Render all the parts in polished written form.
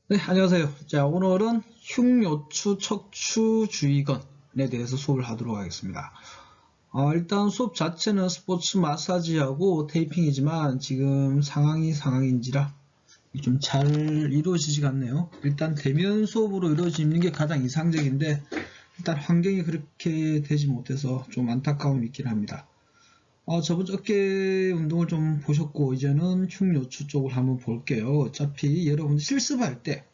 네, 안녕하세요. 자, 오늘은 흉요추 척추주의근에 대해서 수업을 하도록 하겠습니다. 일단 수업 자체는 스포츠 마사지하고 테이핑이지만 지금 상황인지라 좀 잘 이루어지지가 않네요. 일단 대면 수업으로 이루어지는 게 가장 이상적인데 일단 환경이 그렇게 되지 못해서 좀 안타까움이 있긴 합니다. 저번 주 어깨 운동을 좀 보셨고 이제는 흉요추 쪽을 한번 볼게요. 어차피 여러분 실습할 때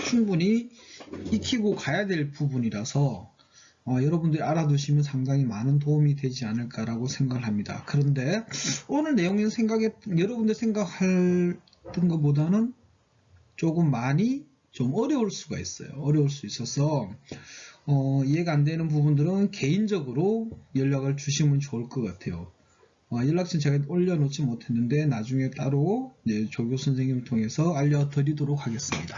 충분히 익히고 가야 될 부분이라서 여러분들이 알아두시면 상당히 많은 도움이 되지 않을까라고 생각을 합니다. 그런데 오늘 내용은 여러분들 생각했던 것보다는 조금 많이 좀 어려울 수가 있어요. 어려울 수 있어서 이해가 안 되는 부분들은 개인적으로 연락을 주시면 좋을 것 같아요. 연락처 제가 올려놓지 못했는데 나중에 따로 조교 선생님을 통해서 알려드리도록 하겠습니다.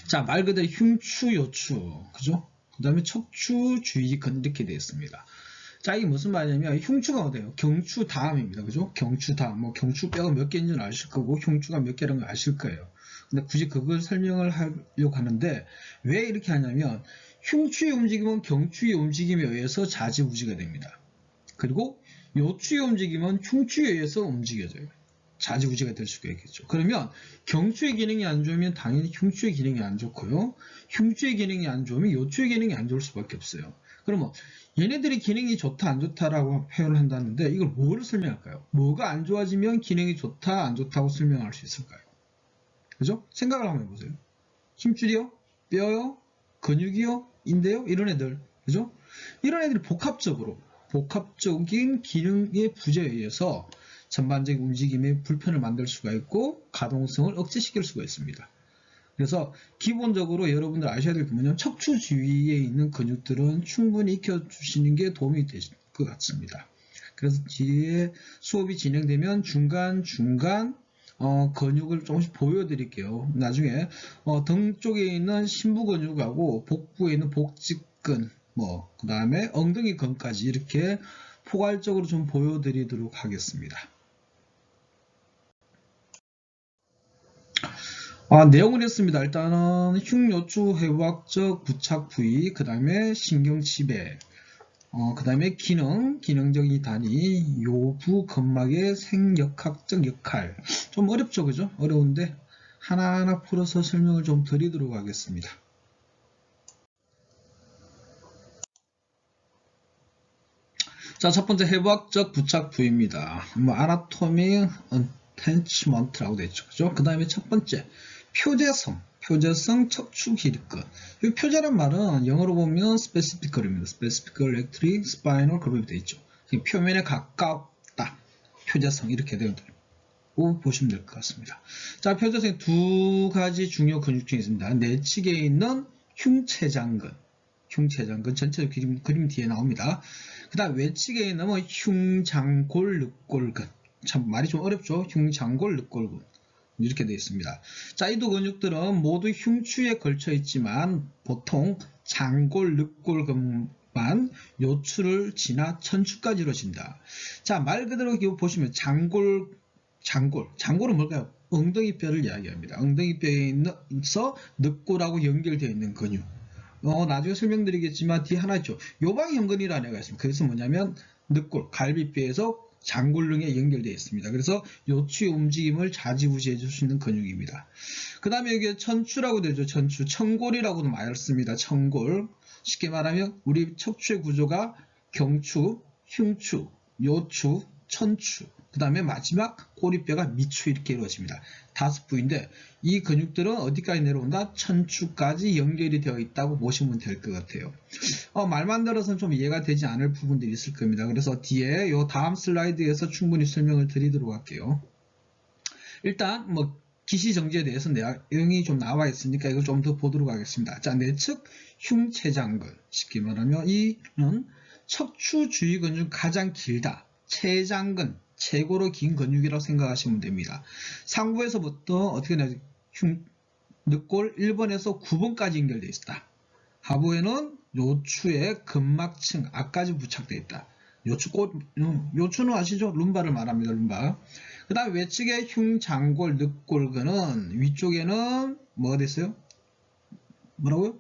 자, 말 그대로 흉추, 요추, 그죠? 그 다음에 척추, 주의근 이렇게 되어 있습니다. 자, 이게 무슨 말이냐면 흉추가 어디예요? 경추 다음입니다. 그죠? 경추 다음, 뭐 경추뼈가 몇 개인지는 아실 거고 흉추가 몇 개라는 걸 아실 거예요. 근데 굳이 그걸 설명을 하려고 하는데 왜 이렇게 하냐면 흉추의 움직임은 경추의 움직임에 의해서 좌지우지가 됩니다. 그리고 요추의 움직임은 흉추에 의해서 움직여져요. 좌지우지가 될 수가 있겠죠. 그러면 경추의 기능이 안 좋으면 당연히 흉추의 기능이 안 좋고요. 흉추의 기능이 안 좋으면 요추의 기능이 안 좋을 수밖에 없어요. 그러면 얘네들이 기능이 좋다 안 좋다라고 표현을 한다는데 이걸 뭐를 설명할까요? 뭐가 안 좋아지면 기능이 좋다 안 좋다고 설명할 수 있을까요? 그죠? 생각을 한번 해보세요. 힘줄이요? 뼈요? 근육이요? 인대요? 이런 애들. 그죠? 이런 애들이 복합적인 기능의 부재에 의해서 전반적인 움직임에 불편을 만들 수가 있고 가동성을 억제시킬 수가 있습니다. 그래서 기본적으로 여러분들 아셔야 될 게 뭐냐면 척추 주위에 있는 근육들은 충분히 익혀주시는 게 도움이 될 것 같습니다. 그래서 뒤에 수업이 진행되면 중간중간 근육을 조금씩 보여드릴게요. 나중에 등 쪽에 있는 심부 근육하고 복부에 있는 복직근, 그 다음에 엉덩이 근까지 이렇게 포괄적으로 좀 보여드리도록 하겠습니다. 내용을 했습니다. 일단은 흉요추 해부학적 부착 부위, 그 다음에 신경치배, 그 다음에 기능적인 단위, 요부 근막의 생역학적 역할. 좀 어렵죠, 그죠? 어려운데 하나하나 풀어서 설명을 좀 드리도록 하겠습니다. 자, 첫 번째 해부학적 부착 부위입니다. 아나토미 어텐치먼트라고 되어 있죠, 그죠? 그 다음에 첫 번째 표재성 척추 기립근. 이 표재란 말은 영어로 보면 specifical입니다. specifical electric spinal group이 되어 있죠. 표면에 가깝다. 표재성 이렇게 되고 보시면 될 것 같습니다. 자, 표재성에 두 가지 중요 근육층이 있습니다. 내측에 있는 흉쇄장근 전체적 그림 뒤에 나옵니다. 그 다음 외측에 있는 흉장골 늑골근. 참 말이 좀 어렵죠. 흉장골 늑골근 이렇게 되어 있습니다. 자, 이 두 근육들은 모두 흉추에 걸쳐 있지만 보통 장골 늑골근만 요추를 지나 천추까지 이루어진다. 자, 말 그대로 보시면 장골은 뭘까요? 엉덩이뼈를 이야기합니다. 엉덩이뼈에 있어 늑골하고 연결되어 있는 근육. 나중에 설명드리겠지만 뒤에 하나 있죠. 요방형근이라는 애가 있습니다. 그래서 뭐냐면 늑골, 갈비뼈에서 장골릉에 연결되어 있습니다. 그래서 요추의 움직임을 좌지우지해 줄 수 있는 근육입니다. 그 다음에 여기 천추라고 되죠. 천골이라고도 말습니다. 천골. 쉽게 말하면 우리 척추의 구조가 경추, 흉추, 요추, 천추, 그 다음에 마지막 꼬리뼈가 미추 이렇게 이루어집니다. 5부인데 이 근육들은 어디까지 내려온다? 천추까지 연결이 되어 있다고 보시면 될 것 같아요. 말만 들어서는 좀 이해가 되지 않을 부분들이 있을 겁니다. 그래서 뒤에 요 다음 슬라이드에서 충분히 설명을 드리도록 할게요. 일단 기시정지에 대해서 내용이 좀 나와 있으니까 이걸 좀 더 보도록 하겠습니다. 자, 내측 흉쇄장근. 쉽게 말하면 이는 척추 주위 근육 가장 길다. 췌장근, 최고로 긴 근육이라고 생각하시면 됩니다. 상부에서부터 어떻게 되냐, 늑골 1번에서 9번까지 연결되어 있다. 하부에는 요추의 근막층 앞까지 부착되어 있다. 요추는 아시죠? 룸바를 말합니다. 룸바. 그 다음에 외측에 흉장골, 늑골근은 위쪽에는 뭐가 됐어요? 뭐라고요?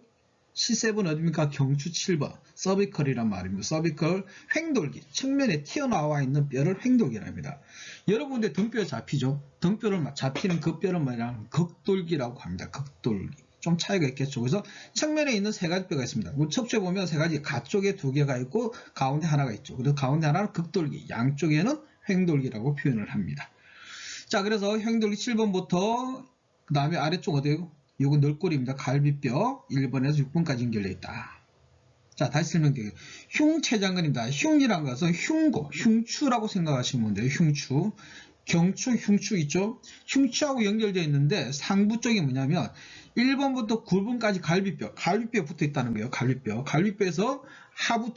C7 어딥니까? 경추 7번 서비컬이란 말입니다. 서비컬 횡돌기 측면에 튀어나와 있는 뼈를 횡돌기라 합니다. 여러분들 등뼈 잡히죠? 등뼈를 잡히는 그 뼈를 뭐냐면 극돌기라고 합니다. 극돌기. 좀 차이가 있겠죠. 그래서 측면에 있는 세 가지 뼈가 있습니다. 척추에 보면 세 가지, 가쪽에 두 개가 있고 가운데 하나가 있죠. 그래서 가운데 하나는 극돌기, 양쪽에는 횡돌기라고 표현을 합니다. 자, 그래서 횡돌기 7번부터 그 다음에 아래쪽 어디에요? 이건 널골입니다. 갈비뼈 1번에서 6번까지 연결되어 있다. 자, 다시 설명드릴게요. 흉체장근입니다. 흉이란 것은 흉고, 흉추라고 생각하시면 돼요. 흉추. 경추, 흉추 있죠? 흉추하고 연결되어 있는데 상부 쪽이 뭐냐면 1번부터 9번까지 갈비뼈 붙어 있다는 거예요. 갈비뼈에서 하부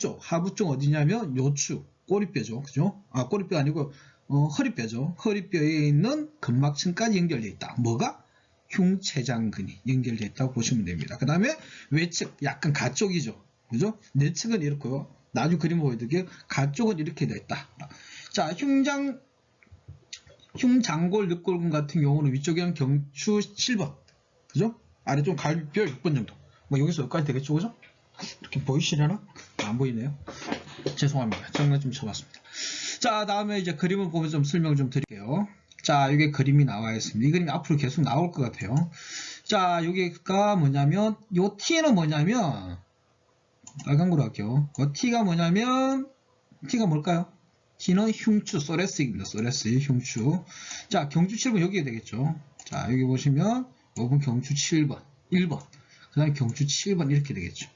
쪽 어디냐면 요추, 꼬리뼈죠. 그죠? 아, 꼬리뼈 아니고 허리뼈죠. 허리뼈에 있는 근막층까지 연결되어 있다. 뭐가? 흉체장근이 연결되어 있다고 보시면 됩니다. 그 다음에 외측, 약간 가쪽이죠. 그죠? 내측은 이렇고요. 나중에 그림 보여드릴게요. 가쪽은 이렇게 되어 있다. 자, 흉장골, 늑골근 같은 경우는 위쪽에는 경추 7번. 그죠? 아래쪽 갈비뼈 6번 정도. 뭐 여기서 여기까지 되겠죠? 그죠? 이렇게 보이시려나? 안 보이네요. 죄송합니다. 장난 좀 쳐봤습니다. 자, 다음에 이제 그림을 보면서 좀 설명을 좀 드릴게요. 자, 이게 그림이 나와 있습니다. 이 그림이 앞으로 계속 나올 것 같아요. 자, 여기가 뭐냐면, 요 T는 뭐냐면, 빨간 거로 할게요. T가 뭐냐면, T가 뭘까요? T는 흉추, 소레스입니다. 소레스, 흉추. 자, 경추 7번 여기에 되겠죠. 자, 여기 보시면, 5번 경추 7번, 1번. 그 다음에 경추 7번 이렇게 되겠죠.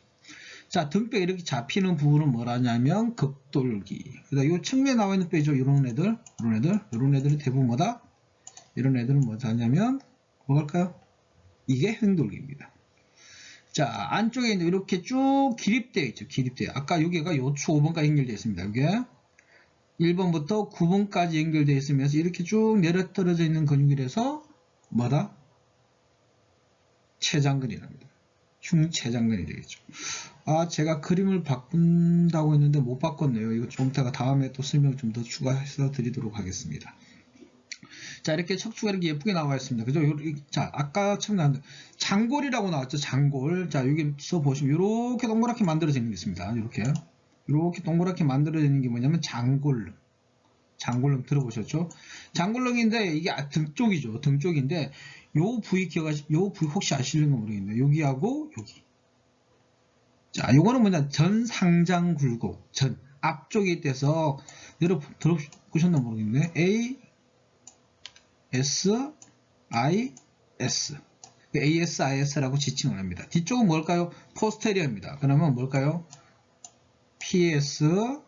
자, 등뼈 이렇게 잡히는 부분은 뭐라냐면 극돌기. 그다음 이 측면에 나와 있는 뼈죠. 이런 애들은 대부분 뭐다? 이런 애들은 뭐냐면 뭐랄까요? 이게 횡돌기입니다. 자, 안쪽에 있는 이렇게 쭉 기립되어 있죠. 기립되어. 아까 여기가 요추 5번까지 연결되어 있습니다. 이게 1번부터 9번까지 연결되어 있으면서 이렇게 쭉 내려 떨어져 있는 근육이라서 뭐다? 체장근이랍니다. 흉체장근이 되겠죠. 아, 제가 그림을 바꾼다고 했는데 못 바꿨네요. 이거 좀 이따가 다음에 또 설명 좀 더 추가해서 드리도록 하겠습니다. 자, 이렇게 척추가 이렇게 예쁘게 나와 있습니다. 그죠? 자, 아까 처음 나왔는데 장골이라고 나왔죠. 장골. 자, 여기서 보시면 이렇게 동그랗게 만들어지는 게 있습니다. 이렇게 동그랗게 만들어지는 게 뭐냐면 장골릉. 장골릉 들어보셨죠? 장골릉인데 이게 등 쪽이죠. 등 쪽인데 요 부위 혹시 아시는 거 모르겠네요. 여기하고 여기. 자, 요거는 뭐냐? 전상장굴곡. 앞쪽에 떼서 여러분 들어보셨나 모르겠네. A S I S. ASIS라고 지칭을 합니다. 뒤쪽은 뭘까요? 포스테리어입니다. 그러면 뭘까요? PSIS.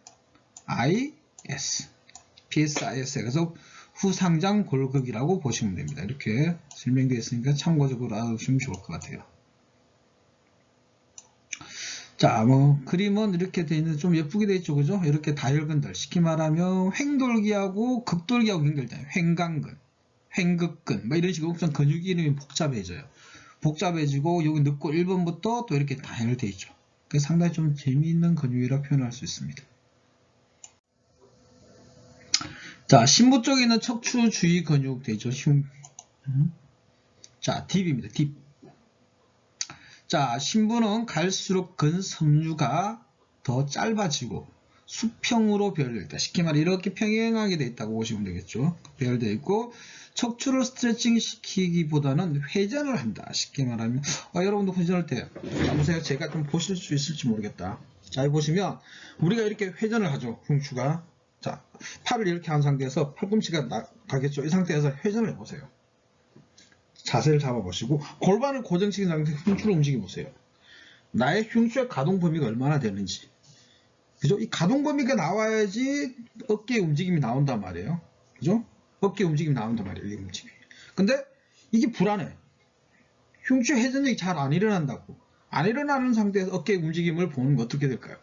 PSIS. 그래서 후상장 골격이라고 보시면 됩니다. 이렇게 설명되어 있으니까 참고적으로 알아두시면 좋을 것 같아요. 자, 뭐 그림은 이렇게 되어 있는데 좀 예쁘게 되어 있죠, 그죠? 이렇게 다혈근들, 쉽게 말하면 횡돌기하고 극돌기하고 연결돼요. 횡강근, 횡극근, 뭐 이런 식으로 우선 근육 이름이 복잡해지고 여기 늑골 1번부터 또 이렇게 다혈되어 있죠. 그래서 상당히 좀 재미있는 근육이라 표현할 수 있습니다. 자, 신부 쪽에 있는 척추 주위 근육 되죠. 자, 딥입니다. 딥. 자, 신부는 갈수록 근섬유가 더 짧아지고 수평으로 배열되어 있다. 쉽게 말해 이렇게 평행하게 되어 있다고 보시면 되겠죠. 배열되어 있고 척추를 스트레칭 시키기보다는 회전을 한다. 쉽게 말하면 여러분도 회전할 때 보세요. 제가 좀 보실 수 있을지 모르겠다. 자, 여기 보시면 우리가 이렇게 회전을 하죠. 흉추가. 자, 팔을 이렇게 한 상태에서 팔꿈치가 가겠죠. 이 상태에서 회전을 해보세요. 자세를 잡아보시고 골반을 고정시킨 상태에서 흉추를 움직여보세요. 나의 흉추의 가동 범위가 얼마나 되는지. 그죠? 이 가동 범위가 나와야지 어깨의 움직임이 나온단 말이에요. 그죠? 어깨 움직임이 나온단 말이에요. 이 움직임이. 근데 이게 불안해. 흉추 회전력이 잘 안 일어난다고. 안 일어나는 상태에서 어깨의 움직임을 보는 거 어떻게 될까요?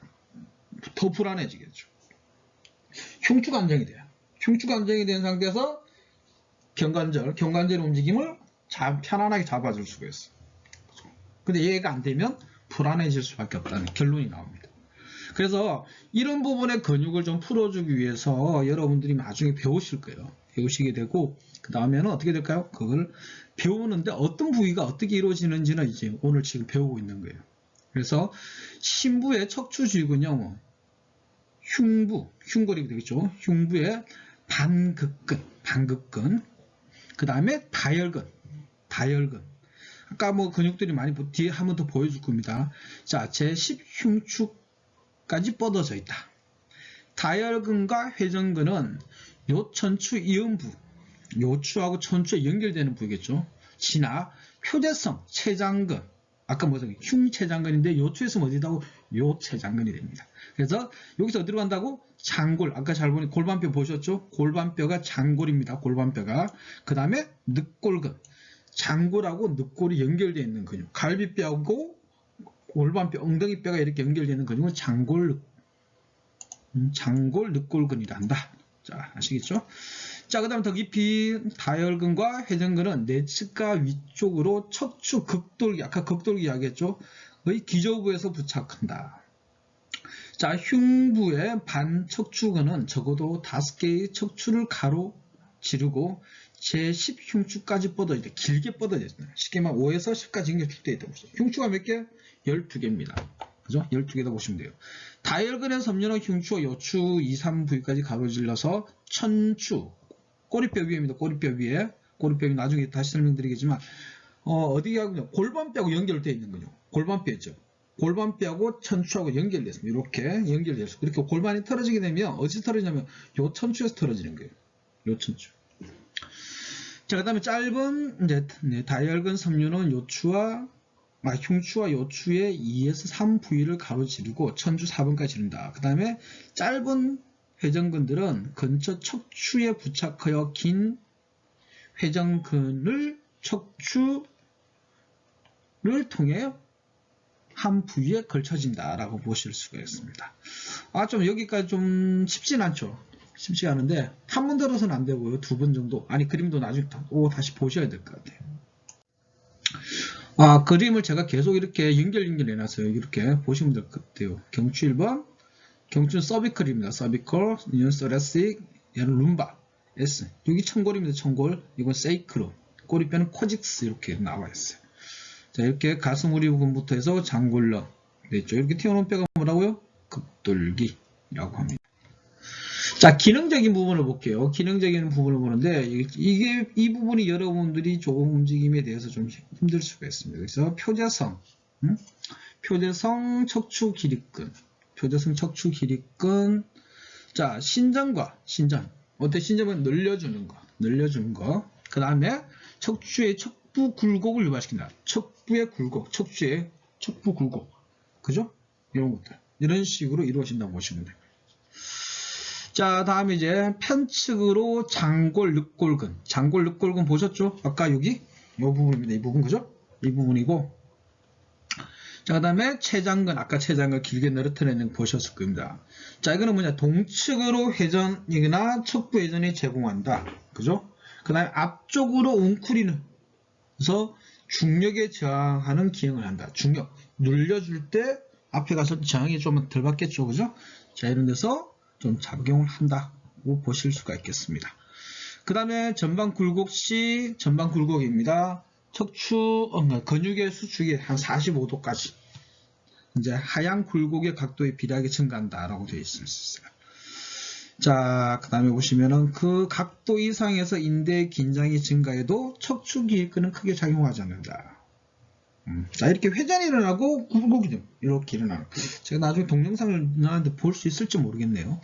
더 불안해지겠죠. 흉추가 안정이 돼요. 흉추가 안정이 된 상태에서 경관절 움직임을 편안하게 잡아줄 수가 있어요. 근데 얘가 안 되면 불안해질 수밖에 없다는 결론이 나옵니다. 그래서 이런 부분의 근육을 좀 풀어주기 위해서 여러분들이 나중에 배우실 거예요. 배우시게 되고, 그 다음에는 어떻게 될까요? 그걸 배우는데 어떤 부위가 어떻게 이루어지는지는 이제 오늘 지금 배우고 있는 거예요. 그래서 신부의 척추쥐근요, 흉골이 되겠죠. 흉부의 반극근, 그 다음에 다혈근. 아까 뭐 근육들이 많이 뒤에 한 번 더 보여줄 겁니다. 자, 제10흉추까지 뻗어져 있다. 다혈근과 회전근은 요천추 이음부, 요추하고 천추에 연결되는 부위겠죠. 진화, 표대성, 체장근, 아까 뭐죠? 흉체장근인데 요추에서 어디다고? 요체장근이 됩니다. 그래서 여기서 어디로 간다고? 장골. 아까 잘 보니 골반뼈 보셨죠? 골반뼈가 장골입니다. 골반뼈가. 그 다음에 늑골근. 장골하고 늑골이 연결되어 있는 근육. 갈비뼈하고 골반뼈, 엉덩이뼈가 이렇게 연결되어 있는 근육은 장골, 늑골근이란다. 자, 아시겠죠? 자, 그 다음 더 깊이 다혈근과 회전근은 내측과 위쪽으로 척추 극돌기, 아까 극돌기 이야기했죠? 거의 기저부에서 부착한다. 자, 흉부의 반척추근은 적어도 5개의 척추를 가로지르고 제10흉추까지 뻗어져 있다. 길게 뻗어져 있다. 쉽게 말하면 5에서 10까지 연결되어 있다고 보시죠. 흉추가 몇 개? 12개입니다. 그죠? 12개다 보시면 돼요. 다혈근의 섬유는 흉추와 요추 2, 3부위까지 가로질러서 천추, 꼬리뼈 위에입니다. 꼬리뼈 위에. 꼬리뼈 위 나중에 다시 설명드리겠지만, 어디가 골반뼈하고 연결되어 있는 거죠. 골반뼈죠. 골반뼈하고 천추하고 연결됐습니다. 이렇게 연결됐습니다. 이렇게 골반이 틀어지게 되면, 어디서 틀어지냐면, 요 천추에서 틀어지는 거예요. 요 천추. 자, 그 다음에 짧은, 다혈근 섬유는 흉추와 요추의 2에서 3 부위를 가로지르고 천추 4번까지 지른다. 그 다음에 짧은 회전근들은 근처 척추에 부착하여 긴 회전근을 척추를 통해 한 부위에 걸쳐진다라고 보실 수가 있습니다. 좀 여기까지 좀 쉽진 않죠. 쉽지 않은데 한 번 들어서는 안 되고요. 2번 정도. 아니 그림도 나중에 다시 보셔야 될 것 같아요. 그림을 제가 계속 이렇게 연결해놨어요. 이렇게 보시면 될 것 같아요. 경추 1번, 경추는 서비컬입니다. 서비컬, 이건 서레식, 얘는 룸바, S. 여기 청골입니다. 청골, 이건 세이크로, 꼬리뼈는 코직스 이렇게 나와 있어요. 자, 이렇게 가슴 우리 부분부터 해서 장골러 됐죠. 이렇게 튀어나온 뼈가 뭐라고요? 극돌기라고 합니다. 자, 기능적인 부분을 볼게요. 기능적인 부분을 보는데 이 부분이 여러분들이 조금 움직임에 대해서 좀 힘들 수가 있습니다. 그래서 표대성 척추 기립근, 자, 신전. 어때? 신전은 늘려주는 거. 그 다음에 척추의 척부 굴곡을 유발시킨다. 척부의 굴곡, 척추의 척부 굴곡, 그죠? 이런 것들 이런 식으로 이루어진다고 보시면 돼요. 자, 다음에 이제 편측으로 장골 늑골근 보셨죠? 아까 여기 이 부분입니다. 이 부분 그죠? 이 부분이고, 자, 그 다음에 체장근, 아까 체장근 길게 늘어뜨리는 거 보셨을 겁니다. 자, 이거는 뭐냐? 동측으로 회전이나 척부 회전이 제공한다. 그죠? 그 다음에 앞쪽으로 웅크리는, 그래서 중력에 저항하는 기능을 한다. 중력, 눌려줄 때 앞에 가서 저항이 좀 덜 받겠죠. 그죠? 자, 이런 데서 좀 작용을 한다고 보실 수가 있겠습니다. 그 다음에 전방 굴곡입니다. 척추, 근육의 수축이 한 45도까지. 이제 하향 굴곡의 각도에 비례하게 증가한다라고 되어 있을 수 있어요. 자, 그 다음에 보시면은 그 각도 이상에서 인대의 긴장이 증가해도 척추 기립근은 크게 작용하지 않는다. 자, 이렇게 회전이 일어나고 굴곡이 이렇게 일어나는. 제가 나중에 동영상을 나한테 볼 수 있을지 모르겠네요.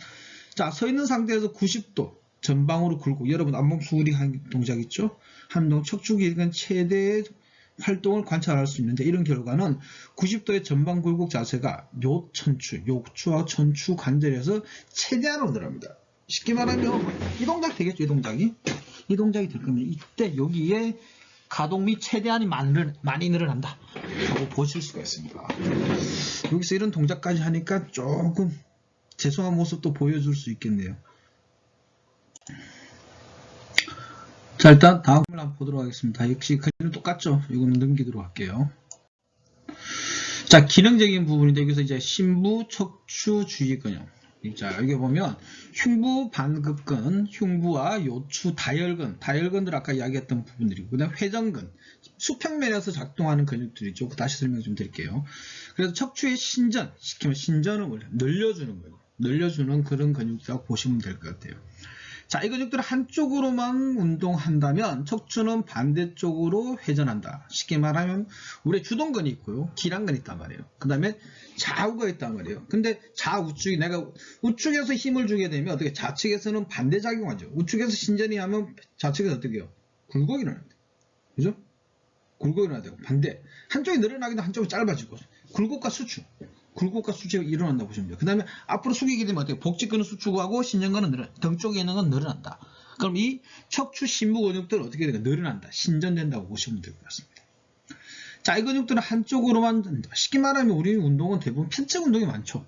자, 서 있는 상태에서 90도 전방으로 굴곡. 여러분 안몸 수그리 한 동작 있죠? 한동 척추 기립근 최대의 활동을 관찰할 수 있는데, 이런 결과는 90도의 전방 굴곡 자세가 요추와 천추 관절에서 최대한으로 늘어납니다. 쉽게 말하면 이 동작 되겠죠? 이 동작이 될 거면 이때 여기에 가동이 최대한이 많이 늘어난다 라고 보실 수가 있습니다. 여기서 이런 동작까지 하니까 조금 죄송한 모습도 보여줄 수 있겠네요. 자, 일단 다음을 한번 보도록 하겠습니다. 역시 그림은 똑같죠? 이거는 넘기도록 할게요. 자, 기능적인 부분인데 여기서 이제 신부 척추 주위 근육, 자, 여기 보면 흉부 반극근, 흉부와 요추 다혈근, 다혈근들 아까 이야기했던 부분들이고, 그다음 회전근, 수평면에서 작동하는 근육들이죠. 다시 설명 좀 드릴게요. 그래서 척추의 신전, 시키면 신전을 늘려주는 거예요. 늘려주는 그런 근육이라고 보시면 될 것 같아요. 자, 이 근육들을 한쪽으로만 운동한다면 척추는 반대쪽으로 회전한다. 쉽게 말하면 우리 주동근이 있고요. 기랑근이 있단 말이에요. 그 다음에 좌우가 있단 말이에요. 근데 좌우측이 내가 우측에서 힘을 주게 되면 어떻게 좌측에서는 반대작용하죠. 우측에서 신전이 하면 좌측에서 어떻게 해요? 굴곡이 일어납니다. 그죠? 굴곡이 일어나고 반대. 한쪽이 늘어나기도 한쪽이 짧아지고 굴곡과 수축. 굴곡과 수축이 일어난다고 보시면 돼요. 그 다음에 앞으로 숙이게 되면 어떻게 복직근은 수축하고 신전근은 늘어난다. 등 쪽에 있는 건 늘어난다. 그럼 이 척추 신부 근육들은 어떻게 되나 늘어난다. 신전된다고 보시면 될 것 같습니다. 자, 이 근육들은 한쪽으로만 된다. 쉽게 말하면 우리 운동은 대부분 편측 운동이 많죠.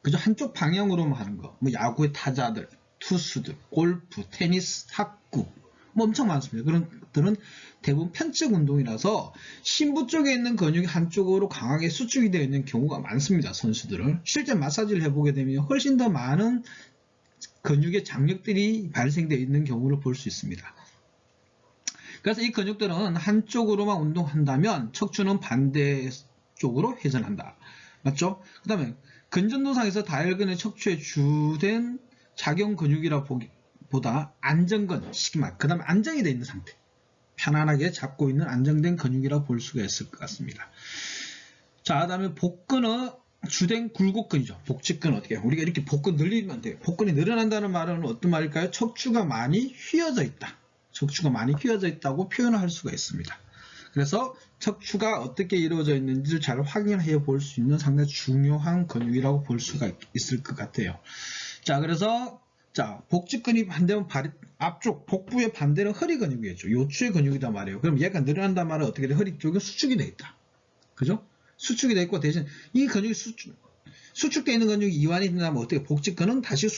그죠? 한쪽 방향으로만 하는 거. 뭐 야구의 타자들, 투수들, 골프, 테니스, 탁구 뭐 엄청 많습니다. 그런 것들은 대부분 편측 운동이라서 신부 쪽에 있는 근육이 한쪽으로 강하게 수축이 되어 있는 경우가 많습니다. 선수들은 실제 마사지를 해보게 되면 훨씬 더 많은 근육의 장력들이 발생되어 있는 경우를 볼 수 있습니다. 그래서 이 근육들은 한쪽으로만 운동한다면 척추는 반대쪽으로 회전한다. 맞죠? 그 다음에 근전도상에서 다혈근의 척추의 주된 작용 근육이라 보다 안정근, 시그마, 그 다음에 안정이 되어 있는 상태. 편안하게 잡고 있는 안정된 근육이라고 볼 수가 있을 것 같습니다. 자, 그 다음에 복근은 주된 굴곡근이죠. 복직근 어떻게 해요? 우리가 이렇게 복근 늘리면 돼요. 복근이 늘어난다는 말은 어떤 말일까요? 척추가 많이 휘어져 있다. 척추가 많이 휘어져 있다고 표현을 할 수가 있습니다. 그래서 척추가 어떻게 이루어져 있는지를 잘 확인해 볼 수 있는 상당히 중요한 근육이라고 볼 수가 있을 것 같아요. 자, 그래서 자, 복직근이 반대면 앞쪽 복부의 반대는 허리 근육이겠죠. 요추의 근육이단 말이에요. 그럼 얘가 늘어난단 말은 어떻게 돼? 허리 쪽에 수축이 돼 있다. 그죠? 수축이 돼 있고 대신 이 근육이 수축되어 있는 근육이 이완이 된다면 어떻게 복직근은 다시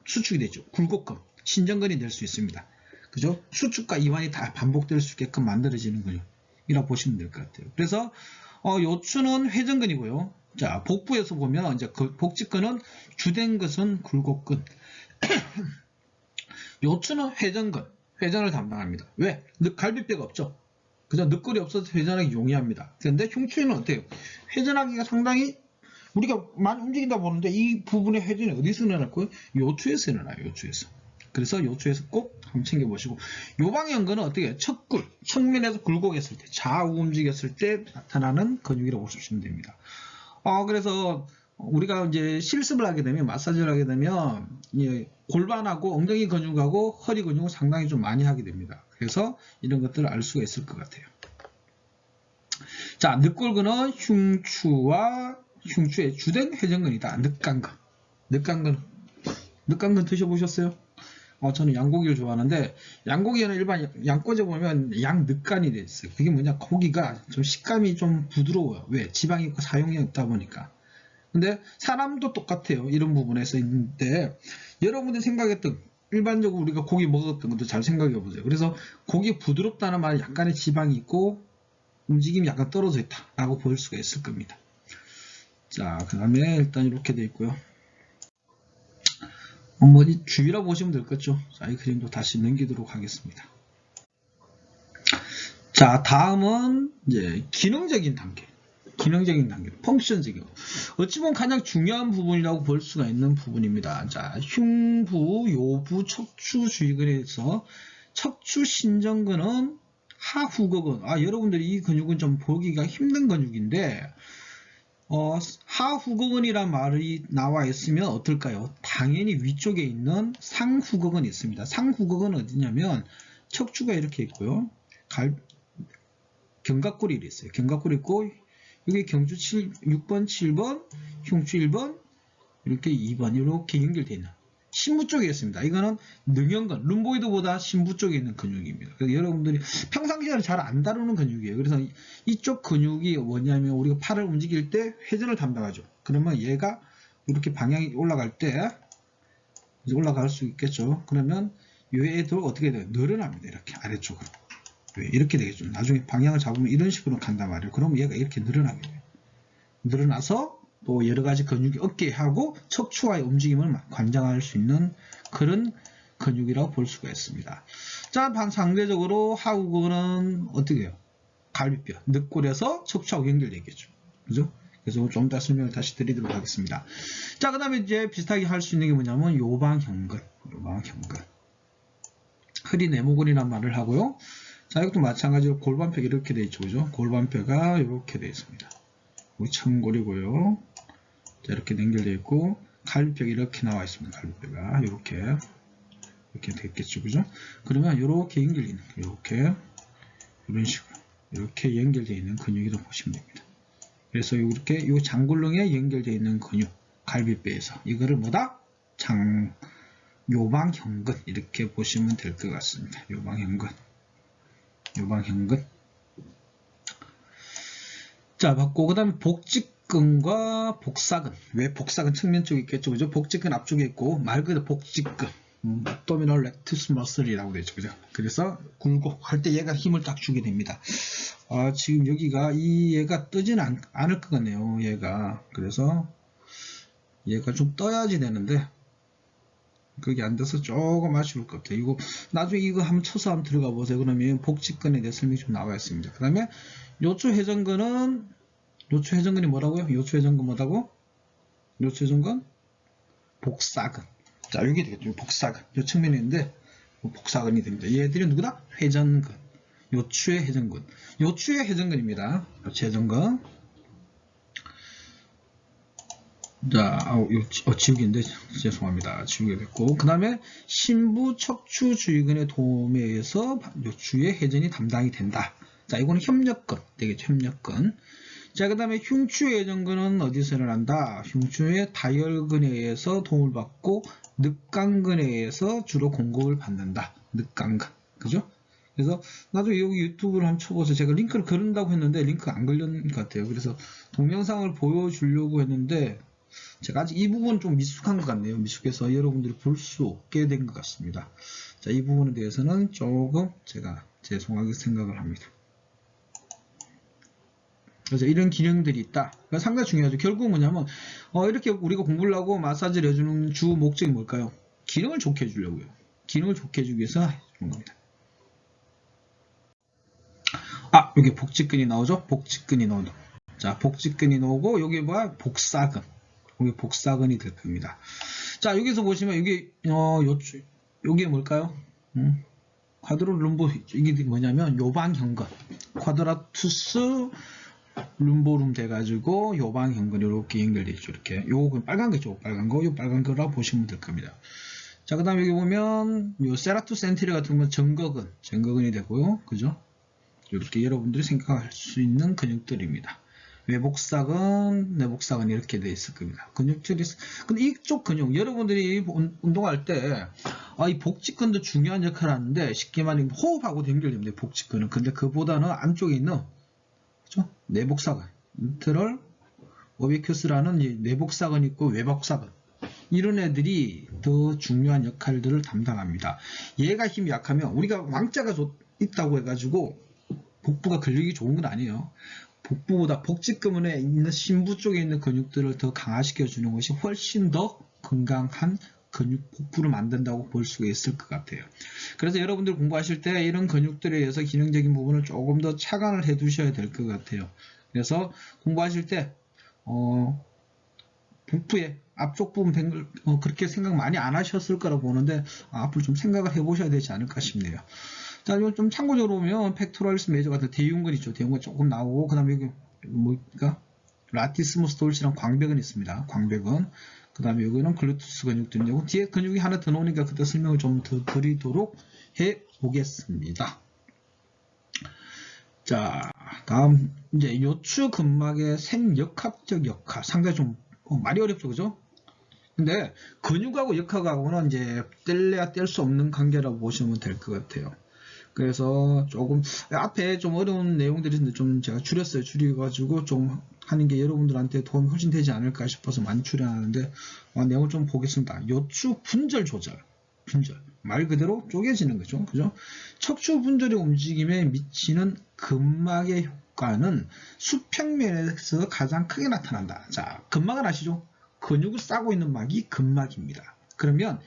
수축이 되죠. 굴곡근, 신전근이 될 수 있습니다. 그죠? 수축과 이완이 다 반복될 수 있게끔 만들어지는 근육이라고 보시면 될 것 같아요. 그래서 요추는 회전근이고요. 자, 복부에서 보면 이제 그 복직근은 주된 것은 굴곡근. 요추는 회전근, 회전을 담당합니다. 왜? 갈비뼈가 없죠. 그죠? 늑골이 없어서 회전하기 용이합니다. 그런데 흉추에는 어때요? 회전하기가 상당히 우리가 많이 움직인다 보는데 이 부분의 회전이 어디서 일어날까요? 요추에서 일어나요. 요추에서. 그래서 요추에서 꼭 한번 챙겨보시고 요방연근은 어떻게 해요? 척굴, 측면에서 굴곡했을 때, 좌우 움직였을 때 나타나는 근육이라고 보시면 됩니다. 그래서 우리가 이제 실습을 하게 되면 마사지를 하게 되면 골반하고 엉덩이 근육하고 허리 근육을 상당히 좀 많이 하게 됩니다. 그래서 이런 것들을 알 수가 있을 것 같아요. 자, 늑골근은 흉추의 주된 회전근이다. 늑간근 드셔보셨어요? 저는 양고기를 좋아하는데 양고기에는 일반 양꼬지에 보면 양늑간이 돼 있어요. 그게 뭐냐? 고기가 좀 식감이 좀 부드러워요. 왜? 지방이 있고 사용이 없다 보니까. 근데 사람도 똑같아요. 이런 부분에서 있는데 여러분들이 생각했던 일반적으로 우리가 고기 먹었던 것도 잘 생각해 보세요. 그래서 고기 부드럽다는 말은 약간의 지방이 있고 움직임이 약간 떨어져 있다라고 볼 수가 있을 겁니다. 자, 그 다음에 일단 이렇게 돼 있고요. 주의라고 보시면 될 거죠. 자, 이 그림도 다시 넘기도록 하겠습니다. 자, 다음은 이제 기능적인 단계, 펑션적인 거. 어찌 보면 가장 중요한 부분이라고 볼 수가 있는 부분입니다. 자, 흉부, 요부, 척추 주위근에서 척추 신전근은 하후근은 여러분들이 이 근육은 좀 보기가 힘든 근육인데 하후근이란 말이 나와 있으면 어떨까요? 당연히 위쪽에 있는 상후근이 있습니다. 상후근은 어디냐면 척추가 이렇게 있고요. 견갑골이 있어요. 견갑골이 있고 여기 경추 6번, 7번, 흉추 1번, 이렇게 2번 이렇게 연결되어 있는 신부 쪽에 있습니다. 이거는 능형근, 룸보이드보다 신부 쪽에 있는 근육입니다. 그래서 여러분들이 평상시에는 잘 안 다루는 근육이에요. 그래서 이쪽 근육이 뭐냐면 우리가 팔을 움직일 때 회전을 담당하죠. 그러면 얘가 이렇게 방향이 올라갈 때 이제 올라갈 수 있겠죠. 그러면 얘도 어떻게 돼요? 늘어납니다. 이렇게 아래쪽으로. 이렇게 되겠죠. 나중에 방향을 잡으면 이런 식으로 간단 말이에요. 그러면 얘가 이렇게 늘어나게 돼요. 늘어나서 또 여러 가지 근육이 어깨하고 척추와의 움직임을 관장할 수 있는 그런 근육이라고 볼 수가 있습니다. 자, 상대적으로 하우근은 어떻게 해요? 갈비뼈, 늑골에서 척추하고 연결되어 있겠죠. 그죠? 그래서 좀 더 설명을 다시 드리도록 하겠습니다. 자, 그 다음에 이제 비슷하게 할 수 있는 게 뭐냐면 요방형근. 허리 네모근이라는 말을 하고요. 자, 이것도 마찬가지로 골반뼈가 이렇게 되어 있죠. 그죠? 골반뼈가 이렇게 되어 있습니다. 우리 청골이고요. 자, 이렇게 연결되어 있고, 갈비뼈가 이렇게 나와 있습니다. 갈비뼈가 이렇게 됐겠죠. 그죠? 그러면 이렇게 연결되어 있는, 이런 식으로, 이렇게 연결되어 있는 근육이라고 보시면 됩니다. 그래서 이렇게 이 장골릉에 연결되어 있는 근육, 갈비뼈에서 이거를 뭐다? 요방형근 이렇게 보시면 될 것 같습니다. 요방형근. 자, 봤고 그 다음에 복직근과 복사근. 왜 복사근 측면 쪽에 있겠죠, 그죠? 복직근 앞쪽에 있고 말 그대로 복직근, abdominal rectus muscle이라고 되죠, 그죠? 그래서 굴곡 할 때 얘가 힘을 딱 주게 됩니다. 지금 여기가 얘가 뜨지는 않을 것 같네요, 얘가. 그래서 얘가 좀 떠야지 되는데 그게 안 돼서 조금 아쉬울 것 같아요. 이거 나중에 이거 한번 쳐서 한번 들어가 보세요. 그러면 복직근에 대해 설명이 좀 나와 있습니다. 그 다음에 요추회전근이 뭐라고요? 요추회전근 뭐라고? 요추회전근 복사근. 자, 여기 되겠죠. 복사근. 요 측면에 있는데 복사근이 됩니다. 얘들이 누구다? 회전근. 요추의 회전근. 요추의 회전근입니다. 요추 회전근. 자, 지우개인데 죄송합니다. 지우개 됐고, 그 다음에 신부 척추 주위근의 도움에 의해서 요추의 회전이 담당이 된다. 자, 이거는 협력근 되겠죠. 협력근. 자, 그 다음에 흉추 회전근은 어디서 일어난다? 흉추의 다혈근에 의해서 도움을 받고 늑강근에 의해서 주로 공급을 받는다. 늑강근. 그죠? 그래서 나중에 여기 유튜브를 한번 쳐보세요. 제가 링크를 걸은다고 했는데 링크가 안 걸렸는 것 같아요. 그래서 동영상을 보여주려고 했는데 제가 아직 이 부분은 좀 미숙한 것 같네요. 미숙해서 여러분들이 볼 수 없게 된 것 같습니다. 자, 이 부분에 대해서는 조금 제가 죄송하게 생각을 합니다. 그래서 이런 기능들이 있다. 상당히 중요하죠. 결국 뭐냐면 이렇게 우리가 공부를 하고 마사지를 해주는 주 목적이 뭘까요? 기능을 좋게 해주려고요. 기능을 좋게 해주기 위해서 해주는 겁니다. 여기 복직근이 나오죠? 복직근이 나오죠. 자, 복직근이 나오고 여기 뭐야? 복사근. 여기 복사근이 될 겁니다. 자, 여기서 보시면 여기 뭘까요? 쿼드로 룸보, 이게 뭐냐면 요방형근. 쿼드라투스 룸보룸 돼가지고 요방형근이 이렇게 연결되어 있죠. 이렇게. 요거 빨간 거죠. 요 빨간 거라고 보시면 될 겁니다. 자, 그 다음에 여기 보면 요 세라투 센티리 같은 건 정거근이 되고요. 그죠? 이렇게 여러분들이 생각할 수 있는 근육들입니다. 외복사근, 내복사근 이렇게 되어 있을 겁니다. 근육들이, 근데 이쪽 근육, 여러분들이 운동할 때, 이 복직근도 중요한 역할을 하는데, 쉽게 말하면 호흡하고 연결됩니다. 복직근은. 근데 그보다는 안쪽에 있는, 그죠? 내복사근, 인트럴 오비큐스라는 내복사근이 있고, 외복사근. 이런 애들이 더 중요한 역할들을 담당합니다. 얘가 힘이 약하면, 우리가 왕자가 있다고 해가지고, 복부가 근력이 좋은 건 아니에요. 복부보다 복직근에 있는 신부 쪽에 있는 근육들을 더 강화시켜 주는 것이 훨씬 더 건강한 복부를 만든다고 볼 수가 있을 것 같아요. 그래서 여러분들 공부하실 때 이런 근육들에 의해서 기능적인 부분을 조금 더 착안을 해 두셔야 될 것 같아요. 그래서 공부하실 때 복부의 앞쪽 부분 그렇게 생각 많이 안 하셨을 거라고 보는데 앞으로 좀 생각을 해 보셔야 되지 않을까 싶네요. 자, 이거 좀 참고적으로 보면 팩토럴리스 메이저 같은 대흉근 있죠. 대흉근 조금 나오고, 그 다음에 여기 뭐니까 라티스무스 돌시랑 광배근 있습니다. 광배근. 그 다음에 여기는 글루투스 근육들이고 뒤에 근육이 하나 더 나오니까 그때 설명을 좀 더 드리도록 해 보겠습니다. 자, 다음 이제 요추 근막의 생역학적 역할. 상당히 좀 말이 어렵죠, 그죠? 근데 근육하고 역학하고는 이제 뗄래야 뗄 수 없는 관계라고 보시면 될 것 같아요. 그래서 조금 앞에 좀 어려운 내용들이 있는데 좀 제가 줄였어요. 줄여가지고 좀 하는 게 여러분들한테 도움이 훨씬 되지 않을까 싶어서 많이 줄여놨는데 내용을 좀 보겠습니다. 요추 분절 조절. 말 그대로 쪼개지는 거죠. 그죠? 척추 분절의 움직임에 미치는 근막의 효과는 수평면에서 가장 크게 나타난다. 자, 근막은 아시죠? 근육을 싸고 있는 막이 근막입니다. 그러면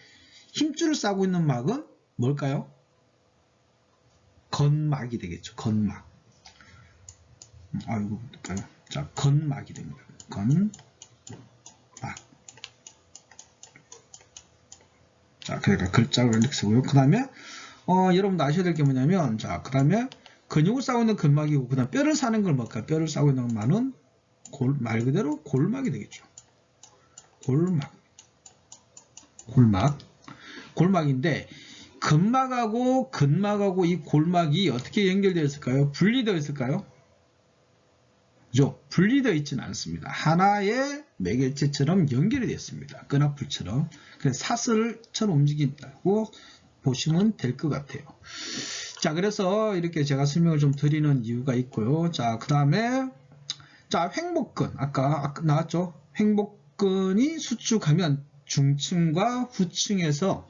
힘줄을 싸고 있는 막은 뭘까요? 건막이 되겠죠. 건막. 이거 볼까요? 자, 건막이 됩니다. 건막. 자, 그러니까 글자를 이렇게 쓰고요. 그 다음에 여러분도 아셔야 될 게 뭐냐면, 자, 그 다음에 근육을 싸고 있는 근막이고, 그 다음 뼈를 싸는 걸 뭘까요? 뼈를 싸고 있는 말은 말 그대로 골막이 되겠죠. 골막인데, 근막하고 근막하고 이 골막이 어떻게 연결되어 있을까요? 분리되어 있을까요? 그죠? 분리되어 있지는 않습니다. 하나의 매개체처럼 연결이 되어 있습니다. 끈앞풀처럼. 그래서 사슬처럼 움직인다고 보시면 될 것 같아요. 자, 그래서 이렇게 제가 설명을 좀 드리는 이유가 있고요. 자, 그 다음에, 자, 횡복근. 아까 나왔죠? 횡복근이 수축하면 중층과 후층에서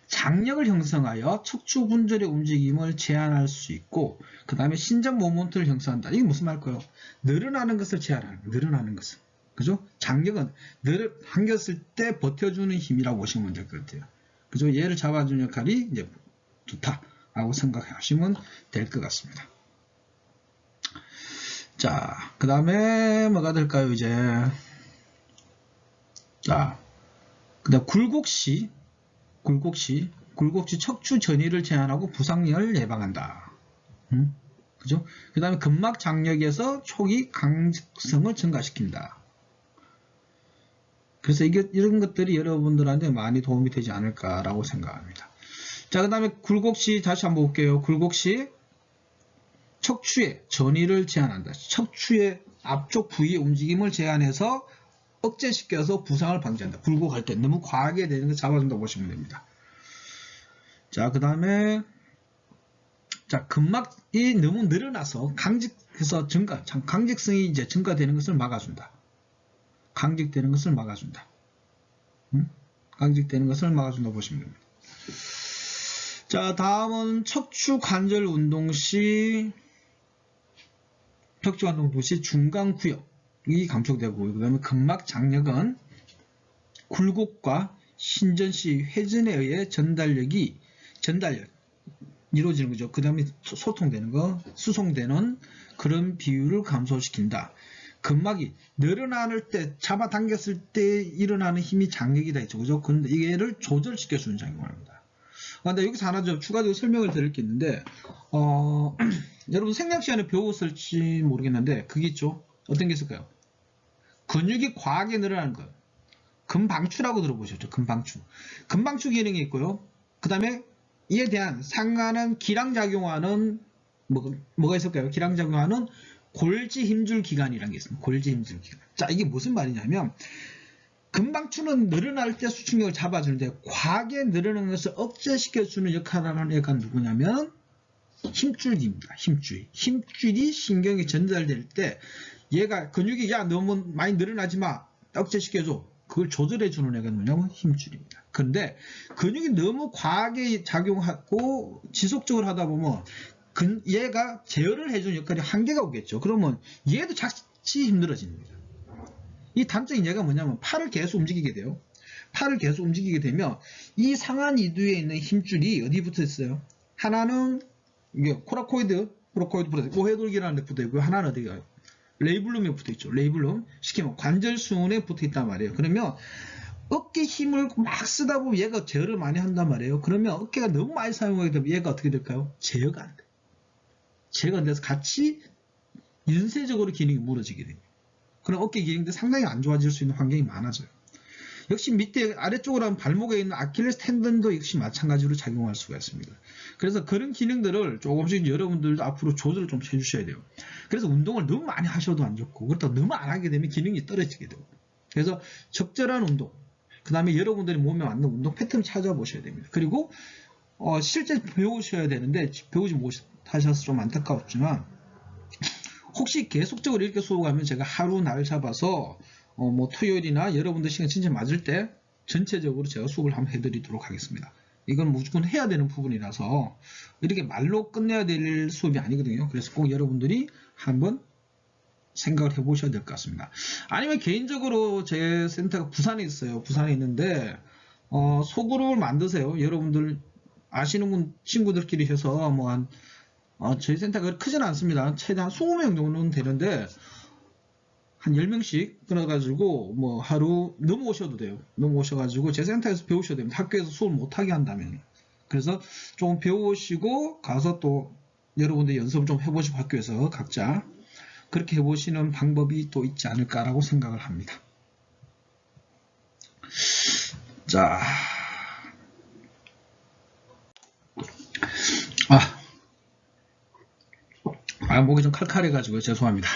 장력을 형성하여 척추 분절의 움직임을 제한할 수 있고, 그 다음에 신전 모멘트를 형성한다. 이게 무슨 말일까요? 늘어나는 것을 제한하는 거예요. 늘어나는 것을. 그죠? 장력은 당겼을 때 버텨주는 힘이라고 보시면 될 것 같아요. 그죠? 얘를 잡아주는 역할이 이제 좋다라고 생각하시면 될 것 같습니다. 자, 그 다음에 뭐가 될까요, 이제? 자, 그 다음 굴곡시 척추 전이를 제한하고 부상을 예방한다. 그죠? 그 다음에 근막 장력에서 초기 강직성을 증가시킨다. 그래서 이런 것들이 여러분들한테 많이 도움이 되지 않을까라고 생각합니다. 자, 그 다음에 굴곡시 다시 한번 볼게요. 굴곡시 척추의 전이를 제한한다. 척추의 앞쪽 부위의 움직임을 제한해서 억제시켜서 부상을 방지한다. 굴곡할 때 너무 과하게 되는 거 잡아준다고 보시면 됩니다. 자, 그 다음에 자, 근막이 너무 늘어나서 강직해서 강직성이 이제 증가되는 것을 막아준다. 강직되는 것을 막아준다. 강직되는 것을 막아준다고 보시면 됩니다. 자, 다음은 척추 관절 운동 시 중간 구역이 감촉되고, 그 다음에 근막 장력은 굴곡과 신전 시 회전에 의해 전달력 이루어지는 거죠. 그 다음에 소통되는 거, 수송되는 그런 비율을 감소시킨다. 근막이 늘어날 때, 잡아당겼을 때 일어나는 힘이 장력이다 했죠. 그죠? 근데 이게를 조절시켜주는 작용을 합니다. 근데 여기서 하나 좀 추가적으로 설명을 드릴 게 있는데, 여러분 생략 시간에 배웠을지 모르겠는데, 그게 있죠? 어떤 게 있을까요? 근육이 과하게 늘어나는 것. 근방추라고 들어보셨죠? 근방추 기능이 있고요. 그 다음에 이에 대한 상관한 기량작용하는 뭐가 있을까요? 기량작용하는 골지 힘줄 기관이라는 게 있습니다. 골지 힘줄 기관. 자, 이게 무슨 말이냐면 근방추는 늘어날 때 수축력을 잡아주는데 과하게 늘어나는 것을 억제시켜주는 역할을 하는 애가 누구냐면 힘줄기입니다. 힘줄이 신경이 전달될 때 얘가 근육이 야 너무 많이 늘어나지 마. 억제시켜줘. 그걸 조절해주는 애가 뭐냐면 힘줄입니다. 그런데 근육이 너무 과하게 작용하고 지속적으로 하다 보면 얘가 제어를 해주는 역할이 한계가 오겠죠. 그러면 얘도 자칫 힘들어집니다. 이 단적인 얘가 뭐냐면 팔을 계속 움직이게 돼요. 팔을 계속 움직이게 되면 이 상한 이두에 있는 힘줄이 어디 붙어 있어요? 하나는 이게 코라코이드 붙어 있고 오해돌기라는 데 붙어 있고 하나는 어디가요? 레이블룸에 붙어 있죠. 레이블룸 시키면 관절순에 붙어 있단 말이에요. 그러면 어깨 힘을 막 쓰다 보면 얘가 제어를 많이 한단 말이에요. 그러면 어깨가 너무 많이 사용하게 되면 얘가 어떻게 될까요? 제어가 안 돼요. 제어가 안 돼서 같이 연쇄적으로 기능이 무너지게 됩니다. 그럼 어깨 기능도 상당히 안 좋아질 수 있는 환경이 많아져요. 역시 밑에 아래쪽으로 하면 발목에 있는 아킬레스 텐던도 역시 마찬가지로 작용할 수가 있습니다. 그래서 그런 기능들을 조금씩 여러분들도 앞으로 조절을 좀 해주셔야 돼요. 그래서 운동을 너무 많이 하셔도 안 좋고 그렇다고 너무 안 하게 되면 기능이 떨어지게 되고 그래서 적절한 운동 그 다음에 여러분들이 몸에 맞는 운동 패턴을 찾아보셔야 됩니다. 그리고 실제 배우셔야 되는데 배우지 못하셔서 좀 안타까웠지만 혹시 계속적으로 이렇게 수업하면 제가 하루 날 잡아서 뭐 토요일이나 여러분들 시간 진짜 맞을 때 전체적으로 제가 수업을 한번 해드리도록 하겠습니다. 이건 무조건 해야 되는 부분이라서 이렇게 말로 끝내야 될 수업이 아니거든요. 그래서 꼭 여러분들이 한번 생각을 해보셔야 될 것 같습니다. 아니면 개인적으로 제 센터가 부산에 있어요. 부산에 있는데 소그룹을 만드세요. 여러분들 아시는 친구들끼리 해서 뭐 저희 센터가 크지는 않습니다. 최대한 20명 정도는 되는데 한 10명씩 끊어가지고 뭐 하루 넘어오셔도 돼요. 넘어오셔가지고 제 센터에서 배우셔도 됩니다. 학교에서 수업 못하게 한다면. 그래서 좀 배우시고 가서 또 여러분들 연습을 좀 해보시고 학교에서 각자 그렇게 해보시는 방법이 또 있지 않을까라고 생각을 합니다. 자, 목이 좀 칼칼해가지고 죄송합니다.